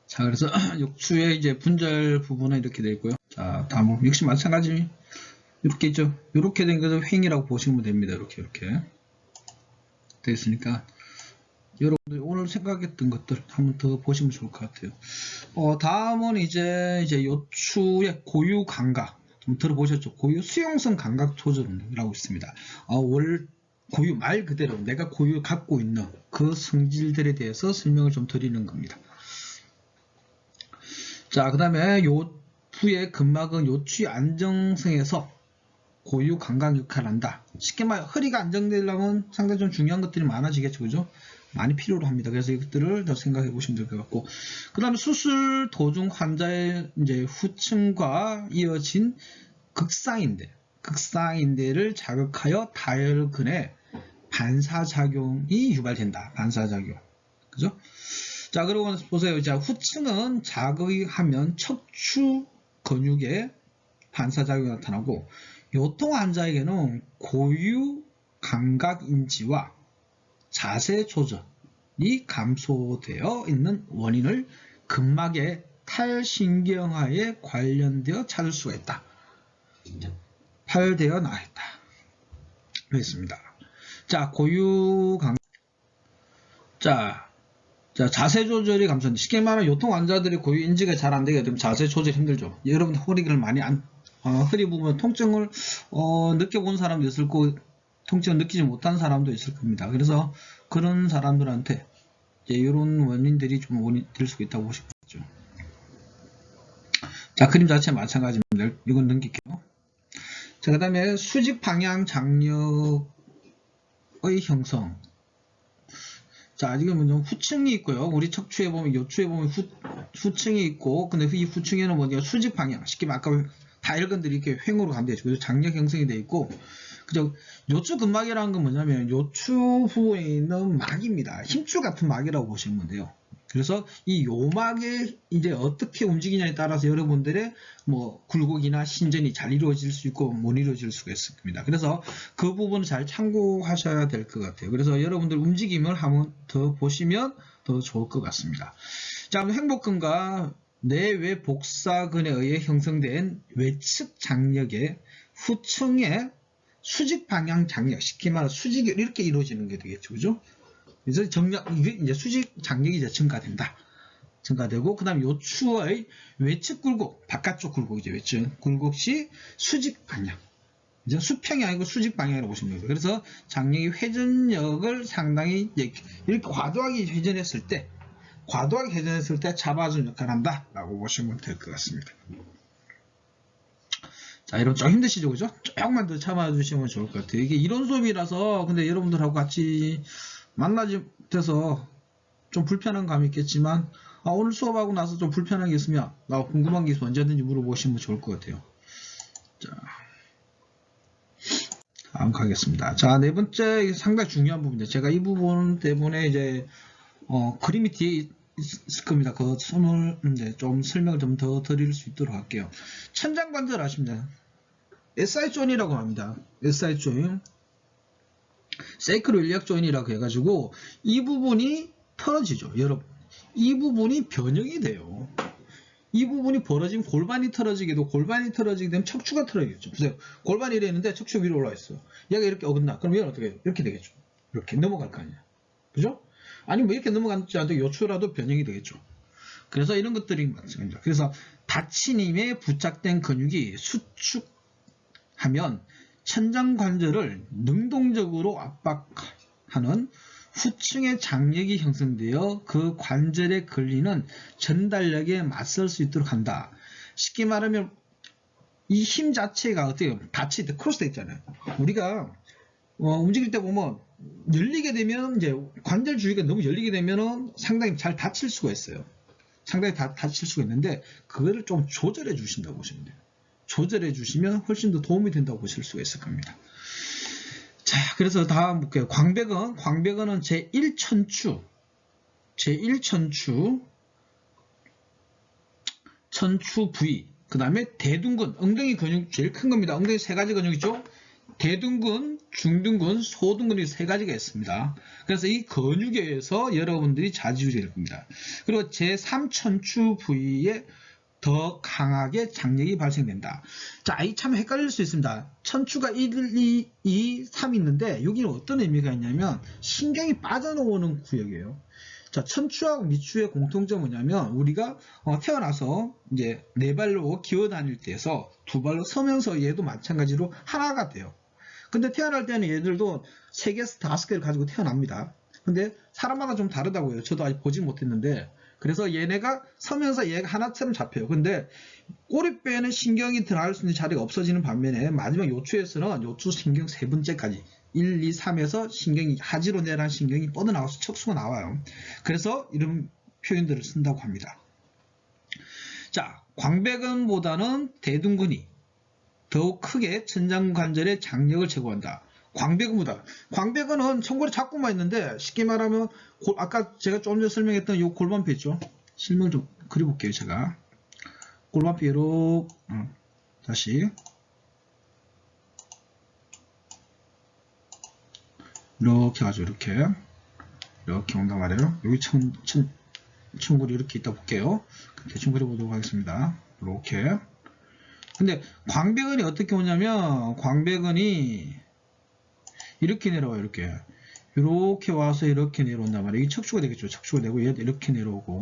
자, 그래서 역추의 이제 분절 부분은 이렇게 되어 있고요. 자, 다음 역시 마찬가지 이렇게 있죠. 이렇게 된 것을 횡이라고 보시면 됩니다. 이렇게 되어 있으니까 여러분들 오늘 생각했던 것들 한번 더 보시면 좋을 것 같아요. 다음은 이제 요추의 고유 감각 좀 들어보셨죠? 고유 수용성 감각 조절이라고 있습니다. 고유 말 그대로 내가 고유 갖고 있는 그 성질들에 대해서 설명을 좀 드리는 겁니다. 자, 그 다음에 요추의 근막은 요추의 안정성에서 고유 감각 역할을 한다. 쉽게 말해 허리가 안정되려면 상당히 좀 중요한 것들이 많아지겠죠. 그죠? 많이 필요로 합니다. 그래서 이것들을 더 생각해 보시면 될 것 같고, 그 다음에 수술 도중 환자의 이제 후층과 이어진 극상인대를 자극하여 다혈근의 반사작용이 유발된다. 반사작용. 그죠? 자, 그리고 보세요. 자, 후층은 자극하면 척추 근육에 반사작용이 나타나고, 요통 환자에게는 고유 감각 인지와 자세 조절이 감소되어 있는 원인을 근막의 탈신경화에 관련되어 찾을 수가 있다. 탈되어 나있다. 그렇습니다. 자, 고유 감각. 자, 자세 조절이 감소된다. 쉽게 말하면 요통 환자들이 고유 인지가 잘 안 되게 되면 자세 조절이 힘들죠. 여러분 허리를 많이 허리 부분 통증을 느껴본 사람도 있을 거고 통증을 느끼지 못한 사람도 있을 겁니다. 그래서 그런 사람들한테 이런 원인들이 좀 원인이 될 수 있다고 보시죠. 자, 그림 자체 마찬가지입니다. 이건 넘길게요. 자, 그 다음에 수직 방향 장력의 형성. 자, 지금 후층이 있고요. 우리 척추에 보면, 요추에 보면 후층이 있고, 근데 이 후층에는 뭐냐, 수직 방향. 쉽게 말하면 아까 다혈근들이 이렇게 횡으로 가면 되죠. 그래서 장력 형성이 되어 있고, 그죠? 요추 근막이라는 건 뭐냐면, 요추 부분에 있는 막입니다. 힘줄 같은 막이라고 보시면 돼요. 그래서 이 요막에 이제 어떻게 움직이냐에 따라서 여러분들의 뭐 굴곡이나 신전이 잘 이루어질 수 있고 못 이루어질 수가 있습니다. 그래서 그 부분을 잘 참고하셔야 될 것 같아요. 그래서 여러분들 움직임을 한번 더 보시면 더 좋을 것 같습니다. 자, 행복근과 내외 복사근에 의해 형성된 외측 장력의 후층의 수직 방향 장력, 쉽게 말해 수직이 이렇게 이루어지는 게 되겠죠. 그죠? 그래서 이게 이제 수직 장력이 이제 증가되고, 그 다음에 요추의 외측 굴곡, 바깥쪽 굴곡이죠. 외측 굴곡 시 수직 방향. 이제 수평이 아니고 수직 방향이라고 보시면 됩니다. 그래서 장력이 회전력을 상당히 이렇게 과도하게 회전했을 때 잡아주는 역할을 한다라고 보시면 될 것 같습니다. 자, 여러분 좀 힘드시죠? 그죠? 조금만 더 참아주시면 좋을 것 같아요. 이게 이론 수업이라서, 근데 여러분들하고 같이 만나지 못해서 좀 불편한 감이 있겠지만, 오늘 수업하고 나서 좀 불편한 게 있으면 궁금한 게 있으면 언제든지 물어보시면 좋을 것 같아요. 자, 다음 가겠습니다. 자, 네 번째 상당히 중요한 부분인데, 제가 이 부분 때문에 이제 그림이 뒤에 있을 겁니다. 그 손을 이제 좀 설명을 좀 더 드릴 수 있도록 할게요. 천장관절 아십니다. SI 조인이라고 합니다. SI 조인. 세이크로 일리악 조인이라고 해가지고 이 부분이 틀어지죠. 여러분, 이 부분이 변형이 돼요. 이 부분이 벌어지면 골반이 틀어지게 되면 척추가 틀어지겠죠. 보세요. 골반이 이래 있는데 척추 위로 올라와 있어요. 얘가 이렇게 어긋나. 그럼 얘는 어떻게 해요? 이렇게 되겠죠. 이렇게 넘어갈 거 아니야. 그죠? 아니 뭐 이렇게 넘어가지 않도 요추라도 변형이 되겠죠. 그래서 이런 것들이 많습니다. 그래서 다친 힘에 부착된 근육이 수축하면 천장관절을 능동적으로 압박하는 후층의 장력이 형성되어 그 관절에 걸리는 전달력에 맞설 수 있도록 한다. 쉽게 말하면 이 힘 자체가 어떻게 닫힐 때 크로스되어 있잖아요. 우리가 움직일 때 보면 열리게 되면 이제 관절 주위가 너무 열리게 되면은 상당히 잘 닫힐 수가 있어요. 상당히 닫힐 수가 있는데 그거를 좀 조절해 주신다고 보시면 돼요. 조절해 주시면 훨씬 더 도움이 된다고 보실 수가 있을 겁니다. 자, 그래서 다음 볼게요. 광배근. 광배근은 제1천추. 천추 부위. 그 다음에 대둔근. 엉덩이 근육 제일 큰 겁니다. 엉덩이 세 가지 근육 있죠? 대둔근, 중둔근, 소둔근이 세 가지가 있습니다. 그래서 이 근육에 의해서 여러분들이 좌지우지 될 겁니다. 그리고 제3천추 부위에 더 강하게 장력이 발생된다. 자, 이 참 헷갈릴 수 있습니다. 천추가 1, 2, 3 있는데 여기는 어떤 의미가 있냐면 신경이 빠져나오는 구역이에요. 자, 천추하고 미추의 공통점은 뭐냐면 우리가 태어나서 이제 네 발로 기어 다닐 때에서 두 발로 서면서 얘도 마찬가지로 하나가 돼요. 근데 태어날 때는 얘들도 3개에서 5개를 가지고 태어납니다. 근데 사람마다 좀 다르다고요. 저도 아직 보지 못했는데 그래서 얘네가 서면서 얘가 하나처럼 잡혀요. 근데 꼬리뼈에는 신경이 들어갈 수 있는 자리가 없어지는 반면에 마지막 요추에서는 요추 신경 3번째까지 1, 2, 3에서 신경이 하지로 내란 신경이 뻗어나와서 척수가 나와요. 그래서 이런 표현들을 쓴다고 합니다. 자, 광배근보다는 대둔근이 더욱 크게 천장관절의 장력을 제고한다. 광배근보다. 광배근은 천골이 자꾸만 있는데 쉽게 말하면 아까 제가 조금 전에 설명했던 이 골반뼈 있죠? 실명 좀 그려볼게요. 제가 골반뼈로 다시 이렇게 하죠. 이렇게 온단 말이에요. 여기 천골이 이렇게 있다 볼게요. 대충 그려보도록 하겠습니다. 이렇게. 근데 광배근이 어떻게 오냐면 광배근이 이렇게 내려와요. 이렇게 와서 이렇게 내려온단 말이에요. 이게 척추가 되겠죠. 척추가 되고 얘도 이렇게 내려오고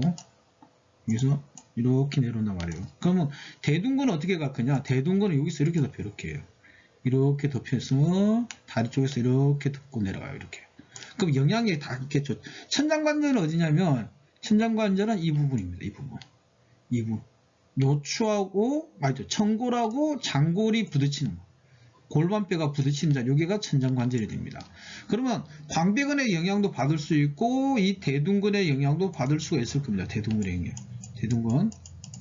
여기서 이렇게 내려온단 말이에요. 그러면 대둔근은 어떻게 갈 거냐? 대둔근은 여기서 이렇게 덮여. 이렇게 해요. 이렇게 덮여서 다리 쪽에서 이렇게 덮고 내려가요. 이렇게. 그럼 영향이 다 있겠죠. 천장관절은 어디냐면 천장관절은 이 부분입니다. 이 부분. 요추하고 청골하고 장골이 부딪히는 골반뼈가 부딪히는 자리, 여기가 천장관절이 됩니다. 그러면 광배근의 영향도 받을 수 있고 이 대둔근의 영향도 받을 수가 있을 겁니다. 대둔근의 영향. 대둔근.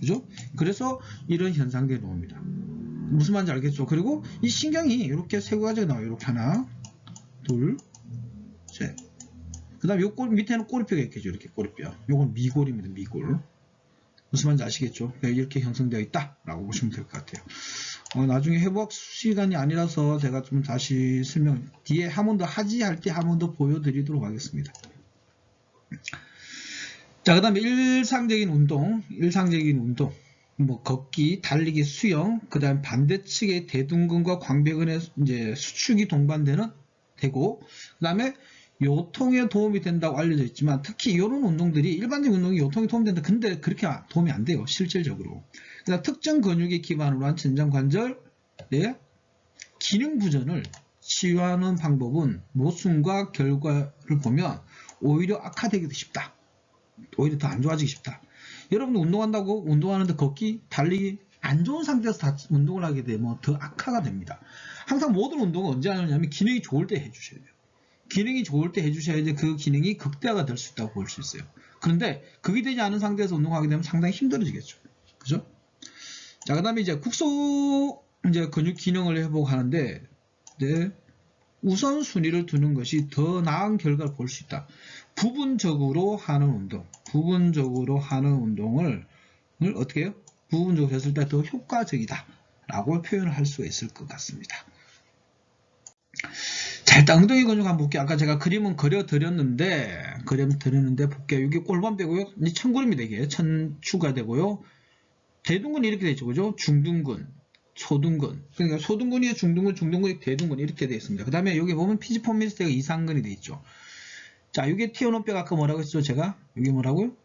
그죠? 그래서 이런 현상들이 나옵니다. 무슨 말인지 알겠죠? 그리고 이 신경이 이렇게 세 가지가 나와요. 이렇게 하나, 둘, 셋. 그 다음에 요 밑에는 꼬리뼈가 있겠죠. 이렇게 꼬리뼈. 요건 미골입니다. 미골. 무슨 말인지 아시겠죠? 이렇게 형성되어 있다 라고 보시면 될 것 같아요. 나중에 회복 시간이 아니라서 제가 좀 다시 설명 뒤에 한 번 더 할 때 한 번 더 보여드리도록 하겠습니다. 자, 그 다음에 일상적인 운동 뭐 걷기, 달리기, 수영, 그 다음 반대측의 대둔근과 광배근의 이제 수축이 동반되는 되고, 그 다음에 요통에 도움이 된다고 알려져 있지만 특히 이런 운동들이 일반적인 운동이 요통에 도움이 된다. 근데 그렇게 도움이 안 돼요. 실질적으로. 그다음 특정 근육에 기반으로 한 천장관절의 기능 부전을 치유하는 방법은 모순과 결과를 보면 오히려 악화되기도 쉽다. 오히려 더 안 좋아지기 쉽다. 여러분들 운동하는데 걷기, 달리기 안 좋은 상태에서 다 운동을 하게 되면 더 악화가 됩니다. 항상 모든 운동은 언제 하느냐면 기능이 좋을 때 해주셔야 돼요. 기능이 좋을 때 해주셔야지 그 기능이 극대화가 될 수 있다고 볼 수 있어요. 그런데 그게 되지 않은 상태에서 운동하게 되면 상당히 힘들어지겠죠. 그죠? 자, 그 다음에 이제 국소 근육 기능을 회복하는데, 우선순위를 두는 것이 더 나은 결과를 볼 수 있다. 부분적으로 하는 운동을 어떻게 해요? 부분적으로 했을 때 더 효과적이다. 라고 표현을 할 수가 있을 것 같습니다. 자, 일단 엉덩이 근육 한번 볼게요. 아까 제가 그림은 그려드렸는데 볼게요. 이게 골반뼈고요. 이 천골입니다. 이게 천추가 되고요. 대둔근이 이렇게 되죠. 그죠? 중둔근, 소둔근. 그러니까 소둔근이 중둔근이 대둔근 이렇게 되어 있습니다. 그 다음에 여기 보면 피지포미스테가 이상근이 되어 있죠. 자, 이게 튀어나온 뼈가 아까 뭐라고 했죠? 제가? 이게 뭐라고요?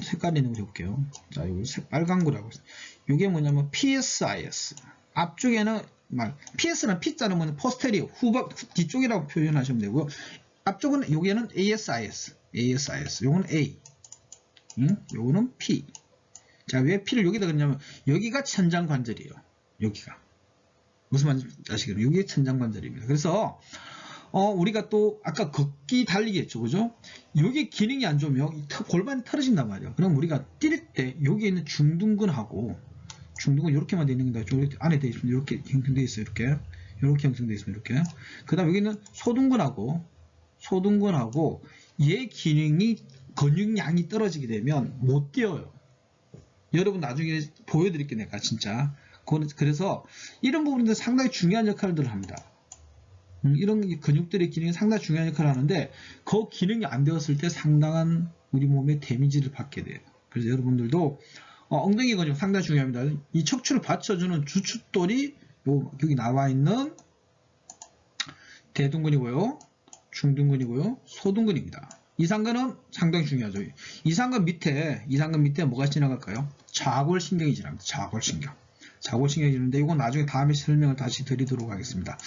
색깔 있는 거 해볼게요. 자, 여기 빨간 거라고 했어요. 이게 뭐냐면 PSIS. 앞쪽에는 PS는 P자는 뭐냐? 포스테리어, 뒤쪽이라고 표현하시면 되고요. 앞쪽은 여기에는 ASIS, 요거는 A, 요거는 P. 자, 왜 P를 여기다 그러냐면 여기가 천장관절이에요. 여기가 무슨 말인지 아시겠죠? 여기가 천장관절입니다. 그래서 우리가 또 아까 걷기 달리기 했죠, 그죠? 여기 기능이 안 좋으면 골반이 틀어진단 말이에요. 그럼 우리가 뛸 때 여기에 있는 중둔근하고 중둔근 이렇게만 되어 있는 게 이렇게 안에 되어 있으면 이렇게 형성되어 있어요. 이렇게 형성되어 있으면 이렇게. 그다음 여기는 소둔근하고 얘 기능이 근육량이 떨어지게 되면 못 뛰어요. 여러분 나중에 보여드릴게요, 내가 진짜. 그래서 이런 부분들 상당히 중요한 역할들을 합니다. 이런 근육들의 기능이 상당히 중요한 역할을 하는데 그 기능이 안 되었을 때 상당한 우리 몸에 데미지를 받게 돼요. 그래서 여러분들도 엉덩이 근육 상당히 중요합니다. 이 척추를 받쳐주는 주춧돌이 여기 나와 있는 대둔근이고요, 중둔근이고요, 소둔근입니다. 이상근은 상당히 중요하죠. 이상근 밑에 뭐가 지나갈까요? 좌골신경이 지납니다. 좌골신경이 지는데 이건 나중에 다음에 설명을 다시 드리도록 하겠습니다.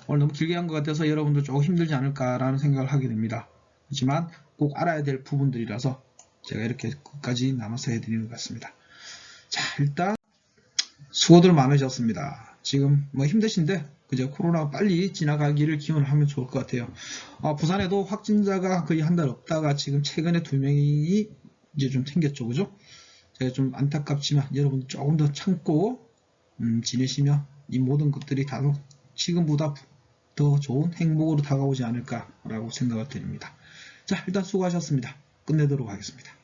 오늘 너무 길게 한 것 같아서 여러분도 조금 힘들지 않을까라는 생각을 하게 됩니다. 하지만 꼭 알아야 될 부분들이라서 제가 이렇게 끝까지 남아서 해드리는 것 같습니다. 자, 일단 수고들 많으셨습니다. 지금 뭐 힘드신데 그저 코로나가 빨리 지나가기를 기원하면 좋을 것 같아요. 부산에도 확진자가 거의 한 달 없다가 지금 최근에 2명이 이제 좀 생겼죠, 그죠? 제가 좀 안타깝지만 여러분 조금 더 참고 지내시면 이 모든 것들이 다소 지금보다 더 좋은 행복으로 다가오지 않을까라고 생각을 드립니다. 자, 일단 수고하셨습니다. 끝내도록 하겠습니다.